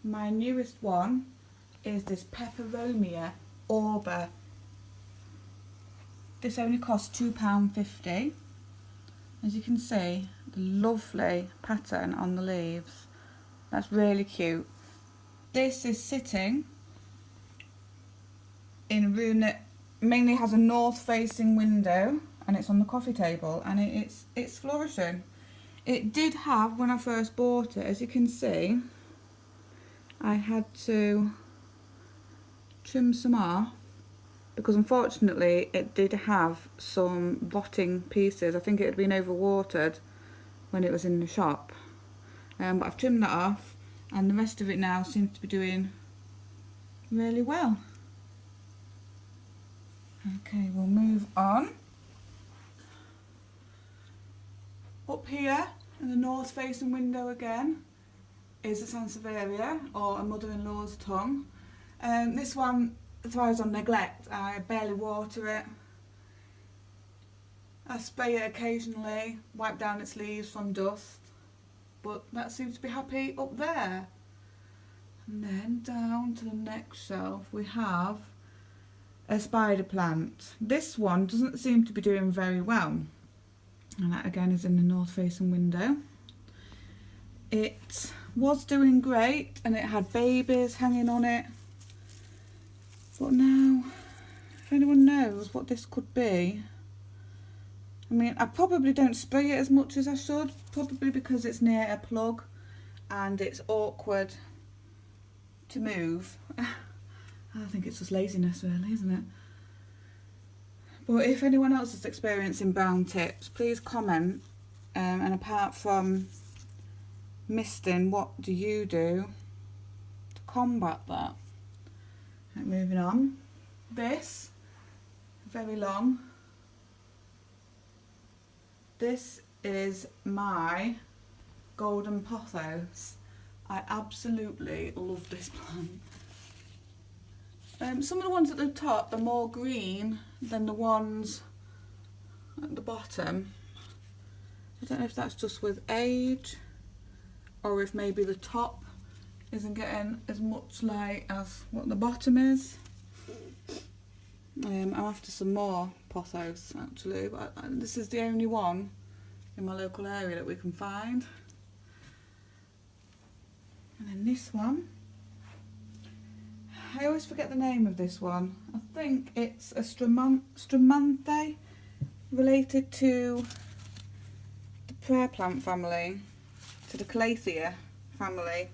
my newest one is this Peperomia Arbor. This only costs £2.50. As you can see, the lovely pattern on the leaves. That's really cute. This is sitting in a room that mainly has a north facing window, and it's on the coffee table, and it's flourishing. It did have, when I first bought it, as you can see, I had to trim some off because unfortunately it did have some rotting pieces. I think it had been overwatered when it was in the shop, but I've trimmed that off, and the rest of it now seems to be doing really well. Okay, we'll move on. Up here in the north facing window again is a Sansevieria, or a mother-in-law's tongue. This one thrives on neglect. I barely water it. I spray it occasionally, wipe down its leaves from dust, but that seems to be happy up there. And then down to the next shelf we have a spider plant. This one doesn't seem to be doing very well, and that again is in the north facing window. It was doing great and it had babies hanging on it, but now, if anyone knows what this could be, I mean, I probably don't spray it as much as I should, probably because it's near a plug and it's awkward to move. I think it's just laziness really, isn't it? But if anyone else is experiencing brown tips, please comment, and apart from misting, what do you do to combat that? Right, moving on. This, very long. This is my golden pothos. I absolutely love this plant. Some of the ones at the top are more green than the ones at the bottom. I don't know if that's just with age, or if maybe the top isn't getting as much light as what the bottom is. I'm after some more pothos actually, but this is the only one in my local area that we can find. And then this one, I always forget the name of this one. I think it's a Stramanthe, related to the prayer plant family, to the Calathea family.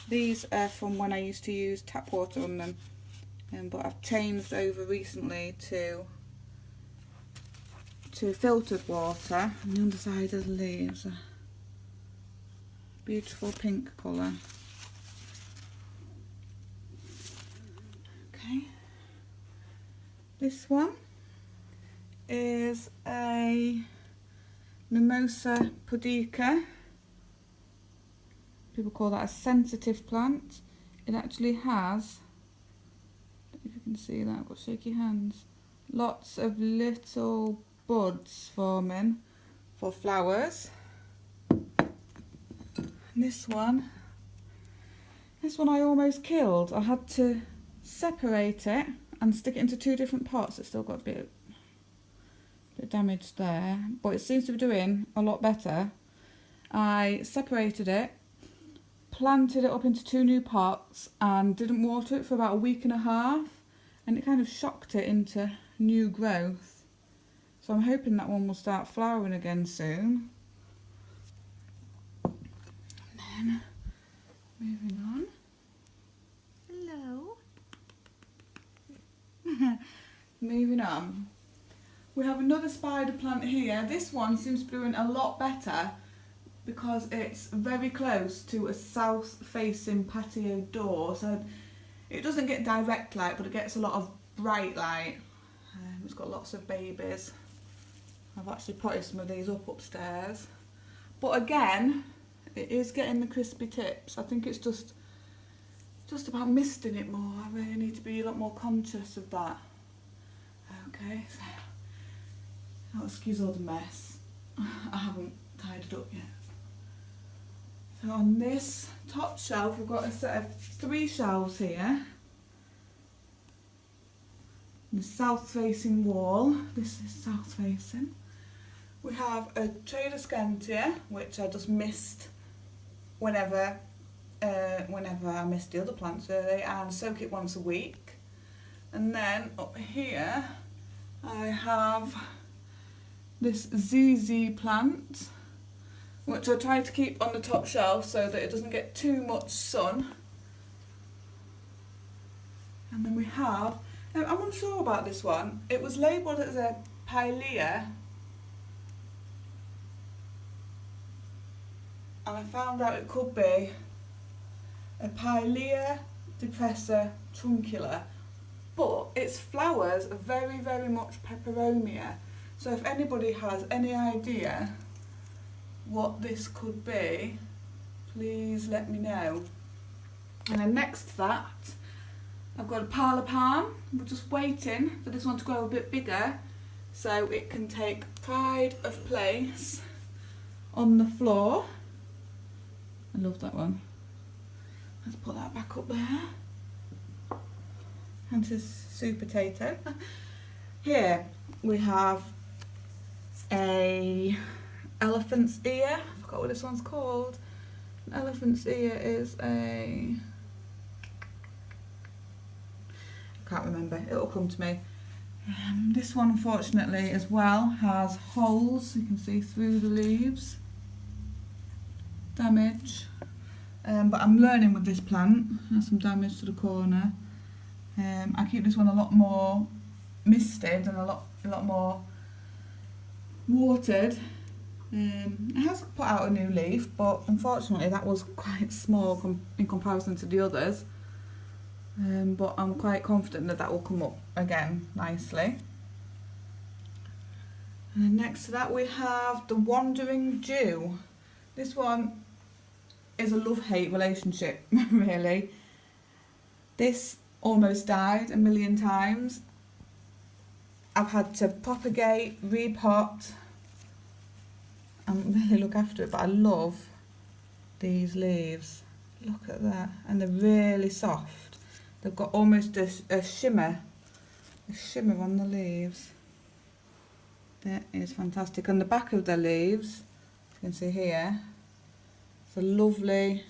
These are from when I used to use tap water on them, but I've changed over recently to filtered water. And the underside of the leaves are beautiful pink colour. Okay, this one is a Mimosa pudica. People call that a sensitive plant. It actually has, I don't know if you can see that, I've got shaky hands, lots of little buds forming for flowers. And this one I almost killed. I had to separate it and stick it into two different pots. It's still got a bit damaged there, but it seems to be doing a lot better. I separated it, planted it up into two new pots, and didn't water it for about a week and a half, and it kind of shocked it into new growth. So I'm hoping that one will start flowering again soon. And then moving on. Hello. Moving on. We have another spider plant here. This one seems to be doing a lot better because it's very close to a south-facing patio door, so it doesn't get direct light, but it gets a lot of bright light. It's got lots of babies. I've actually potted some of these up upstairs. But again, it is getting the crispy tips. I think it's just about misting it more. I really need to be a lot more conscious of that. Okay, so I'll excuse all the mess. I haven't tied it up yet. So on this top shelf we've got a set of 3 shelves here. The south facing wall, this is south facing. We have a tray of scantia, which I just missed whenever I missed the other plants really, and soak it once a week. And then up here I have this ZZ plant, which I try to keep on the top shelf so that it doesn't get too much sun. And then we have, I'm unsure about this one, it was labelled as a pilea, and I found out it could be a Pilea depressor truncula, but its flowers are very, very much peperomia. So if anybody has any idea what this could be, please let me know. And then next to that, I've got a parlour palm. We're just waiting for this one to grow a bit bigger so it can take pride of place on the floor. I love that one. Let's put that back up there. And this is sweet potato. Here we have a elephant's ear. I forgot what this one's called. An elephant's ear is a... I can't remember, it'll come to me. This one unfortunately as well has holes, you can see through the leaves. Damage. But I'm learning with this plant. There's some damage to the corner. I keep this one a lot more misted and a lot more watered. It has put out a new leaf, but unfortunately that was quite small in comparison to the others. But I'm quite confident that that will come up again nicely. And then next to that we have the Wandering Dew. This one is a love-hate relationship, really. This almost died a million times. I've had to propagate, repot, and really look after it, but I love these leaves. Look at that, and they're really soft. They've got almost a shimmer on the leaves. That is fantastic. On the back of the leaves, you can see here, it's a lovely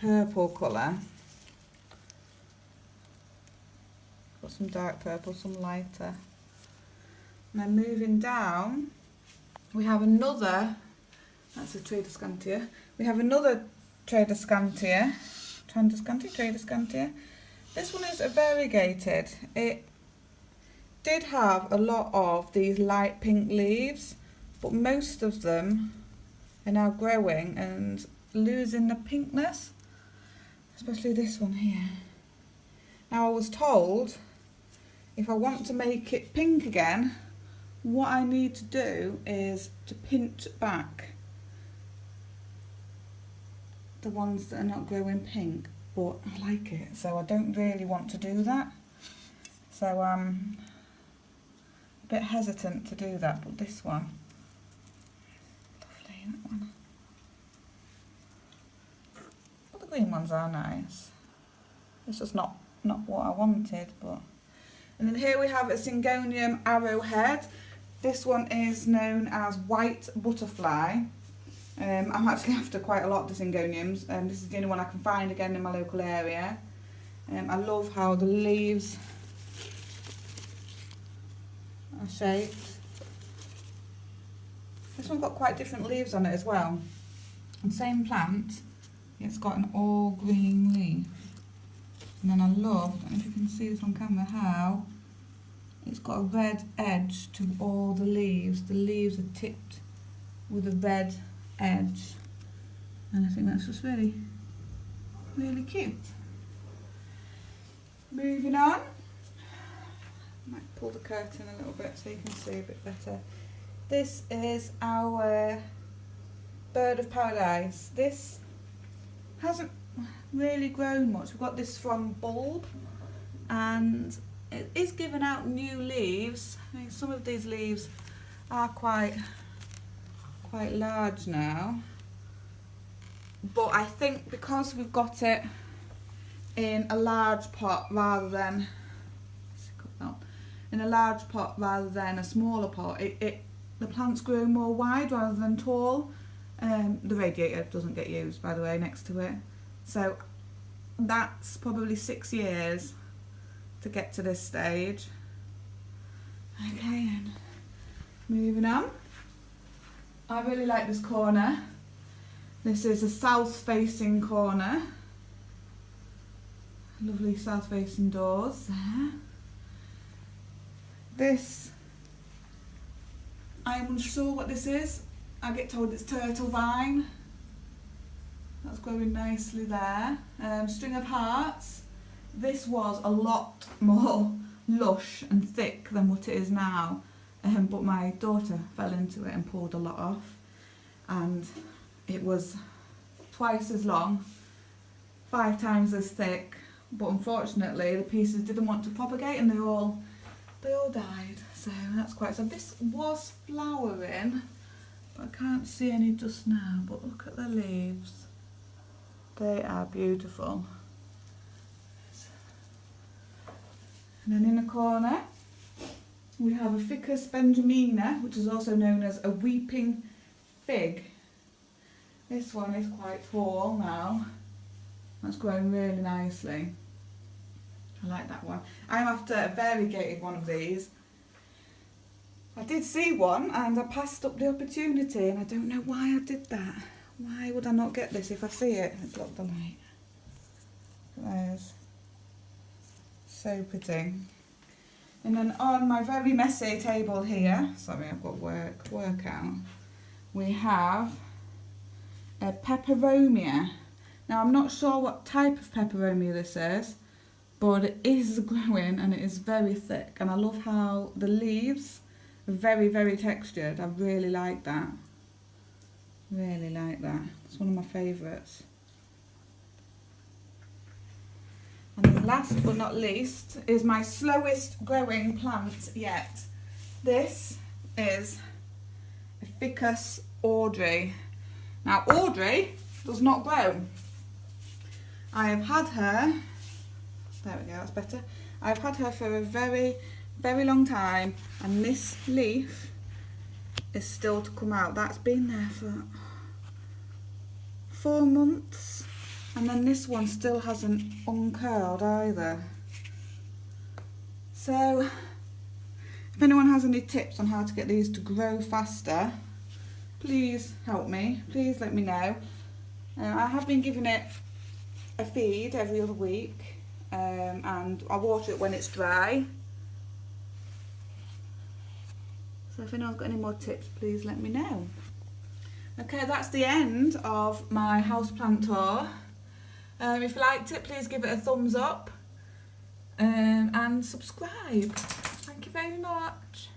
purple colour. Got some dark purple, some lighter. And then moving down, we have another, that's a Tradescantia. We have another Tradescantia. This one is a variegated. It did have a lot of these light pink leaves, but most of them are now growing and losing the pinkness, especially this one here. Now I was told if I want to make it pink again, what I need to do is to pinch back the ones that are not growing pink, but I like it, so I don't really want to do that. So I'm a bit hesitant to do that, but this one, lovely, that one. But the green ones are nice. It's just not what I wanted, but. And then here we have a Syngonium arrowhead. This one is known as white butterfly. I'm actually after quite a lot of the Syngoniums. This is the only one I can find again in my local area. I love how the leaves are shaped. This one got quite different leaves on it as well. And same plant, it's got an all green leaf. And then I love, I don't know if you can see this on camera, how it's got a red edge to all the leaves. The leaves are tipped with a red edge. And I think that's just really, really cute. Moving on. Might pull the curtain a little bit so you can see a bit better. This is our bird of paradise. This hasn't really grown much. We've got this from bulb and it is giving out new leaves. I mean, some of these leaves are quite large now, but I think because we've got it in a large pot rather than a smaller pot, the plants grow more wide rather than tall. The radiator doesn't get used, by the way, next to it. So that's probably 6 years to get to this stage. Okay, and moving on. I really like this corner. This is a south-facing corner. Lovely south-facing doors there. This, I'm unsure what this is. I get told it's turtle vine. That's growing nicely there. String of hearts. This was a lot more lush and thick than what it is now, but my daughter fell into it and pulled a lot off, and it was twice as long, 5 times as thick, but unfortunately the pieces didn't want to propagate and they all died, so that's quite sad. This was flowering, but I can't see any just now, but look at the leaves. They are beautiful. And then in the corner, we have a Ficus benjamina, which is also known as a weeping fig. This one is quite tall now. That's growing really nicely. I like that one. I'm after a variegated one of these. I did see one and I passed up the opportunity, and I don't know why I did that. Why would I not get this if I see it? I blocked the light. There's so pretty. And then on my very messy table here, sorry, I've got work out, we have a peperomia. Now I'm not sure what type of peperomia this is, but it is growing and it is very thick, and I love how the leaves are very, very textured. I really like that. Really like that. It's one of my favourites. And then last but not least is my slowest growing plant yet. This is a Ficus Audrey. Now Audrey does not grow. I have had her, there we go, that's better. I've had her for a very, very long time, and this leaf is still to come out. That's been there for 4 months. And then this one still hasn't uncurled either. So, if anyone has any tips on how to get these to grow faster, please help me. Please let me know. I have been giving it a feed every other week, and I water it when it's dry. So if anyone's got any more tips, please let me know. Okay, that's the end of my houseplant tour. If you liked it, please give it a thumbs up and subscribe. Thank you very much.